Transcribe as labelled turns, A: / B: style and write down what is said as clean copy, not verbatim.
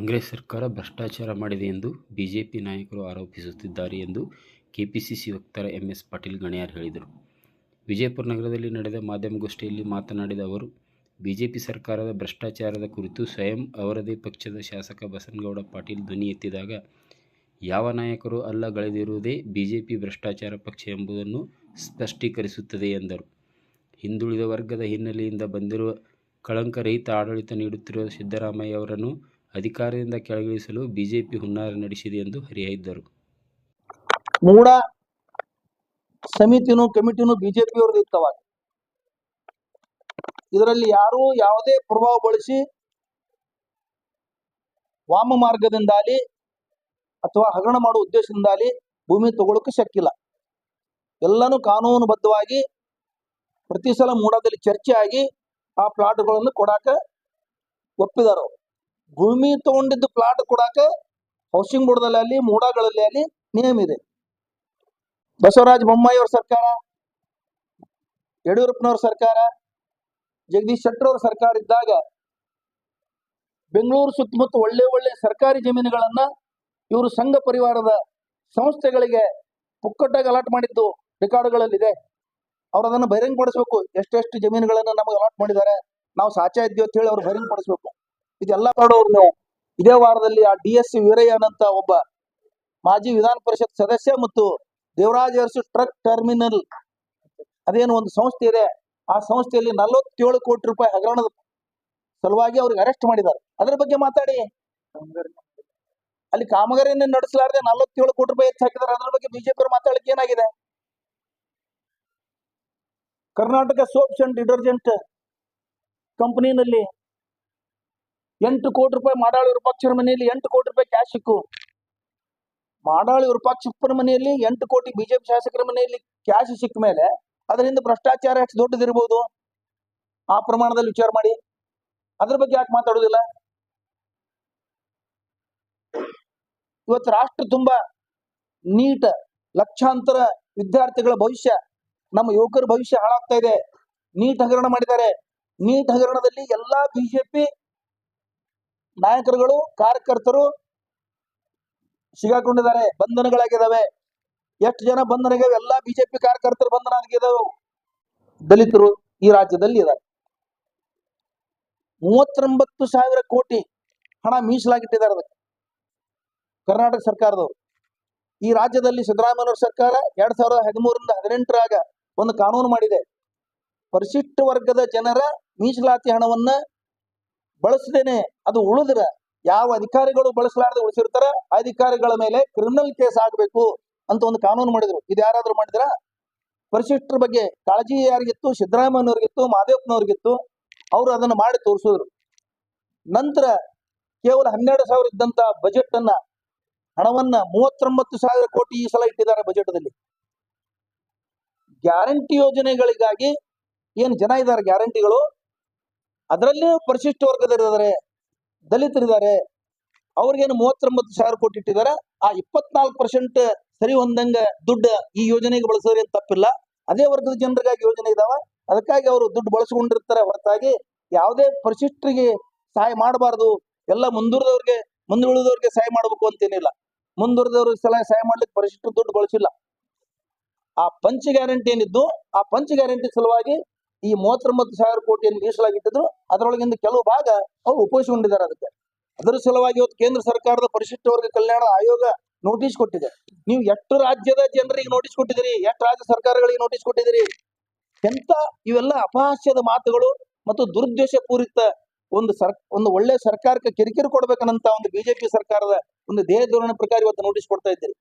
A: ಕಾಂಗ್ರೆಸ್ ಸರ್ಕಾರ ಭ್ರಷ್ಟಾಚಾರ ಮಾಡಿದೆ ಎಂದು ಬಿಜೆಪಿ ನಾಯಕರು ಆರೋಪಿಸುತ್ತಿದ್ದಾರೆ ಎಂದು ಕೆಪಿಸಿಸಿ ವಕ್ತಾರ ಎಂ.ಎಸ್. ಪಾಟೀಲ್ ಗಣಿಯಾರ್ ಹೇಳಿದರು. ವಿಜಯಪುರ ನಗರದಲ್ಲಿ ನಡೆದ ಮಾಧ್ಯಮಗೋಷ್ಠಿಯಲ್ಲಿ ಮಾತನಾಡಿದ ಅವರು, ಬಿಜೆಪಿ ಸರ್ಕಾರದ ಭ್ರಷ್ಟಾಚಾರದ ಕುರಿತು ಸ್ವಯಂ ಅವರದೇ ಪಕ್ಷದ ಶಾಸಕ ಬಸನಗೌಡ ಪಾಟೀಲ್ ಧ್ವನಿ ಎತ್ತಿದಾಗ, ಯಾವ ನಾಯಕರೂ ಅಲ್ಲಗಳೆದಿರುವುದೇ ಬಿಜೆಪಿ ಭ್ರಷ್ಟಾಚಾರ ಪಕ್ಷ ಎಂಬುದನ್ನು ಸ್ಪಷ್ಟೀಕರಿಸುತ್ತದೆ ಎಂದರು. ಹಿಂದುಳಿದ ವರ್ಗದ ಹಿನ್ನೆಲೆಯಿಂದ ಬಂದಿರುವ ಕಳಂಕರಹಿತ ಆಡಳಿತ ನೀಡುತ್ತಿರುವ ಸಿದ್ದರಾಮಯ್ಯ ಅವರನ್ನು ಅಧಿಕಾರದಿಂದ ಕೆಳಗಿಳಿಸಲು ಬಿಜೆಪಿ ಹುನ್ನಾರ ನಡೆಸಿದೆ ಎಂದು ಹರಿಹಾಯ್ದರು.
B: ಮೂಡ ಸಮಿತಿನೂ ಕಮಿಟಿನೂ ಬಿಜೆಪಿಯವ್ರದ್ದು ಇತ್ತವಾಗ. ಇದರಲ್ಲಿ ಯಾರೂ ಯಾವುದೇ ಪ್ರಭಾವ ಬಳಸಿ ವಾಮ ಮಾರ್ಗದಿಂದಾಲಿ ಅಥವಾ ಹಗರಣ ಮಾಡುವ ಉದ್ದೇಶದಿಂದಾಲಿ ಭೂಮಿ ತಗೊಳ್ಳೋಕೆ ಶಕ್ಕಿಲ್ಲ. ಎಲ್ಲನೂ ಕಾನೂನುಬದ್ಧವಾಗಿ ಪ್ರತಿ ಸಲ ಮೂಡಾದಲ್ಲಿ ಚರ್ಚೆ ಆಗಿ ಆ ಪ್ಲಾಟ್ಗಳನ್ನು ಕೊಡಾಕ ಒಪ್ಪಿದಾರ. ಭೂಮಿ ತಗೊಂಡಿದ್ದು ಪ್ಲಾಟ್ ಕೊಡಾಕ ಹೌಸಿಂಗ್ ಬೋರ್ಡ್ದಲ್ಲಿ ಅಲ್ಲಿ ಮೂಡಾಗಳಲ್ಲಿ ಅಲ್ಲಿ ನಿಯಮ ಇದೆ. ಬಸವರಾಜ ಬೊಮ್ಮಾಯಿ ಅವ್ರ ಸರ್ಕಾರ, ಯಡಿಯೂರಪ್ಪನವ್ರ ಸರ್ಕಾರ, ಜಗದೀಶ್ ಶೆಟ್ಟರ್ ಅವ್ರ ಸರ್ಕಾರ ಇದ್ದಾಗ ಬೆಂಗಳೂರು ಸುತ್ತಮುತ್ತ ಒಳ್ಳೆ ಸರ್ಕಾರಿ ಜಮೀನುಗಳನ್ನ ಇವರು ಸಂಘ ಪರಿವಾರದ ಸಂಸ್ಥೆಗಳಿಗೆ ಪುಕ್ಕಟ್ಟಾಗಿ ಅಲಾಟ್ ಮಾಡಿದ್ದು ರೆಕಾರ್ಡ್ಗಳಲ್ಲಿದೆ. ಅವ್ರು ಅದನ್ನು ಬಹಿರಂಗಪಡಿಸ್ಬೇಕು. ಎಷ್ಟೆಷ್ಟು ಜಮೀನುಗಳನ್ನ ನಮಗೆ ಅಲಾಟ್ ಮಾಡಿದ್ದಾರೆ, ನಾವು ಸಾಚಾ ಇದ್ದೀವಿ ಅಂತ ಹೇಳಿ ಅವ್ರು ಬಹಿರಂಗಪಡಿಸ್ಬೇಕು. ಇದೆಲ್ಲ ಮಾಡೋರು ನೀವು. ಇದೇ ವಾರದಲ್ಲಿ ಆ DS ವೀರಯ್ಯನ್ ಅಂತ ಒಬ್ಬ ಮಾಜಿ ವಿಧಾನ ಪರಿಷತ್ ಸದಸ್ಯ ಮತ್ತು ದೇವರಾಜ್ ಅರಸು ಟ್ರಕ್ ಟರ್ಮಿನಲ್ ಅದೇನು ಒಂದು ಸಂಸ್ಥೆ ಇದೆ, ಆ ಸಂಸ್ಥೆಯಲ್ಲಿ 47 ಕೋಟಿ ರೂಪಾಯಿ ಹಗರಣದ ಸಲುವಾಗಿ ಅವ್ರಿಗೆ ಅರೆಸ್ಟ್ ಮಾಡಿದ್ದಾರೆ. ಅದರ ಬಗ್ಗೆ ಮಾತಾಡಿ. ಅಲ್ಲಿ ಕಾಮಗಾರಿಯನ್ನು ನಡೆಸಲಾರದೆ 47 ಕೋಟಿ ರೂಪಾಯಿ ಹೆಚ್ಚು ಹಾಕಿದ್ದಾರೆ. ಅದರ ಬಗ್ಗೆ ಬಿಜೆಪಿ ಅವರು ಮಾತಾಡಲಿಕ್ಕೆ ಏನಾಗಿದೆ? ಕರ್ನಾಟಕ ಸೋಪ್ಸ್ ಅಂಡ್ ಡಿಟರ್ಜೆಂಟ್ ಕಂಪನಿನಲ್ಲಿ 8 ಕೋಟಿ ರೂಪಾಯಿ ಮಾಡಾಳು ವಿರೂಪಾಕ್ಷರ ಮನೆಯಲ್ಲಿ 8 ಕೋಟಿ ರೂಪಾಯಿ ಕ್ಯಾಶ್ ಸಿಕ್ಕು. ಮಾಡಾಳು ವಿರೂಪಾಕ್ಷಪ್ಪನ ಮನೆಯಲ್ಲಿ 8 ಕೋಟಿ ಬಿಜೆಪಿ ಶಾಸಕರ ಮನೆಯಲ್ಲಿ ಕ್ಯಾಶ್ ಸಿಕ್ಕ ಮೇಲೆ ಅದರಿಂದ ಭ್ರಷ್ಟಾಚಾರ ಎಷ್ಟು ದೊಡ್ಡದಿರ್ಬೋದು ಆ ಪ್ರಮಾಣದಲ್ಲಿ ವಿಚಾರ ಮಾಡಿ. ಅದ್ರ ಬಗ್ಗೆ ಯಾಕೆ ಮಾತಾಡೋದಿಲ್ಲ? ಇವತ್ತು ರಾಷ್ಟ್ರ ತುಂಬಾ ನೀಟ್ ಲಕ್ಷಾಂತರ ವಿದ್ಯಾರ್ಥಿಗಳ ಭವಿಷ್ಯ, ನಮ್ಮ ಯುವಕರ ಭವಿಷ್ಯ ಹಾಳಾಗ್ತಾ ಇದೆ. ನೀಟ್ ಹಗರಣ ಮಾಡಿದ್ದಾರೆ. ನೀಟ್ ಹಗರಣದಲ್ಲಿ ಎಲ್ಲಾ ಬಿಜೆಪಿ ನಾಯಕರುಗಳು ಕಾರ್ಯಕರ್ತರು ಸಿಗಾಕೊಂಡಿದ್ದಾರೆ, ಬಂಧನಗಳಾಗಿದ್ದಾವೆ. ಎಷ್ಟು ಜನ ಬಂಧನಗೆ? ಎಲ್ಲಾ ಬಿಜೆಪಿ ಕಾರ್ಯಕರ್ತರು ಬಂಧನ ಆಗಿದ್ದಾವೆ. ದಲಿತರು ಈ ರಾಜ್ಯದಲ್ಲಿ ಇದ್ದಾರೆ. 39,000 ಕೋಟಿ ಹಣ ಮೀಸಲಾಗಿಟ್ಟಿದ್ದಾರೆ ಅದಕ್ಕೆ ಕರ್ನಾಟಕ ಸರ್ಕಾರದವರು. ಈ ರಾಜ್ಯದಲ್ಲಿ ಸಿದ್ದರಾಮಯ್ಯ ಸರ್ಕಾರ 2013ರಿಂದ 18ರಾಗ ಒಂದು ಕಾನೂನು ಮಾಡಿದೆ. ಪರಿಶಿಷ್ಟ ವರ್ಗದ ಜನರ ಮೀಸಲಾತಿ ಹಣವನ್ನ ಬಳಸದೇನೆ ಅದು ಉಳಿದ್ರ ಯಾವ ಅಧಿಕಾರಿಗಳು ಬಳಸಲಾರದೆ ಉಳಿಸಿರ್ತಾರ ಅಧಿಕಾರಿಗಳ ಮೇಲೆ ಕ್ರಿಮಿನಲ್ ಕೇಸ್ ಆಗಬೇಕು ಅಂತ ಒಂದು ಕಾನೂನು ಮಾಡಿದ್ರು. ಇದು ಯಾರಾದ್ರೂ ಮಾಡಿದ್ರ? ಪರಿಶಿಷ್ಟರ ಬಗ್ಗೆ ಕಾಳಜಿ ಯಾರಿಗಿತ್ತು? ಸಿದ್ದರಾಮಯ್ಯನವ್ರಿಗಿತ್ತು, ಮಹದೇವಪ್ಪನವ್ರಿಗಿತ್ತು. ಅವರು ಅದನ್ನು ಮಾಡಿ ತೋರಿಸಿದ್ರು. ನಂತರ ಕೇವಲ 12,000 ಇದ್ದಂತ ಬಜೆಟ್ ಅನ್ನ ಹಣವನ್ನ 39,000 ಕೋಟಿ ಈ ಸಲ ಇಟ್ಟಿದ್ದಾರೆ ಬಜೆಟ್ದಲ್ಲಿ. ಗ್ಯಾರಂಟಿ ಯೋಜನೆಗಳಿಗಾಗಿ ಏನ್ ಜನ ಇದ್ದಾರೆ ಗ್ಯಾರಂಟಿಗಳು, ಅದರಲ್ಲೇ ಪರಿಶಿಷ್ಟ ವರ್ಗದವರಿದ್ದಾರೆ, ದಲಿತರಿದ್ದಾರೆ. ಅವ್ರಿಗೇನು 39,000 ಕೋಟಿ ಇಟ್ಟಿದ್ದಾರೆ. ಆ 24% ಸರಿ ಹೊಂದಂಗ ದುಡ್ಡು ಈ ಯೋಜನೆಗೆ ಬಳಸೋದ್ರೆ ಏನು ತಪ್ಪಿಲ್ಲ. ಅದೇ ವರ್ಗದ ಜನರಿಗಾಗಿ ಯೋಜನೆ ಇದಾವ, ಅದಕ್ಕಾಗಿ ಅವರು ದುಡ್ಡು ಬಳಸ್ಕೊಂಡಿರ್ತಾರೆ ಹೊರತಾಗಿ ಯಾವುದೇ ಪರಿಶಿಷ್ಟರಿಗೆ ಸಹಾಯ ಮಾಡಬಾರ್ದು. ಎಲ್ಲ ಮುಂದುಳಿದವ್ರಿಗೆ ಸಹಾಯ ಮಾಡಬೇಕು ಅಂತೇನಿಲ್ಲ. ಮುಂದುವರೆದವ್ರಿಗೆ ಸಹಾಯ ಮಾಡ್ಲಿಕ್ಕೆ ಪರಿಶಿಷ್ಟ ದುಡ್ಡು ಬಳಸಿಲ್ಲ. ಆ ಪಂಚ ಗ್ಯಾರಂಟಿ ಏನಿದ್ದು ಆ ಪಂಚ ಗ್ಯಾರಂಟಿ ಸಲುವಾಗಿ ಈ 39,000 ಕೋಟಿಯನ್ನು ಮೀಸಲಾಗಿಟ್ಟಿದ್ರು. ಅದರೊಳಗಿಂದ ಕೆಲವು ಭಾಗ ಅವ್ರು ಉಪಯೋಗಿಸಿಕೊಂಡಿದ್ದಾರೆ. ಅದರ ಸಲುವಾಗಿ ಇವತ್ತು ಕೇಂದ್ರ ಸರ್ಕಾರದ ಪರಿಶಿಷ್ಟ ವರ್ಗ ಕಲ್ಯಾಣ ಆಯೋಗ ನೋಟಿಸ್ ಕೊಟ್ಟಿದೆ. ನೀವು ಎಷ್ಟು ರಾಜ್ಯದ ಜನರಿಗೆ ನೋಟಿಸ್ ಕೊಟ್ಟಿದ್ದೀರಿ? ಎಷ್ಟು ರಾಜ್ಯ ಸರ್ಕಾರಗಳಿಗೆ ನೋಟಿಸ್ ಕೊಟ್ಟಿದ್ದೀರಿ? ಎಂತ ಇವೆಲ್ಲ ಅಪಹಾಸ್ಯದ ಮಾತುಗಳು ಮತ್ತು ದುರುದ್ದೇಶ ಪೂರಿತ ಒಂದು ಒಳ್ಳೆ ಸರ್ಕಾರಕ್ಕೆ ಕಿರಿಕಿರಿ ಕೊಡ್ಬೇಕನ್ನಂತ ಒಂದು ಬಿಜೆಪಿ ಸರ್ಕಾರದ ಒಂದು ಧ್ಯೇಯ ಧೋರಣೆ ಪ್ರಕಾರ ಇವತ್ತು ನೋಟಿಸ್ ಕೊಡ್ತಾ ಇದ್ದೀರಿ.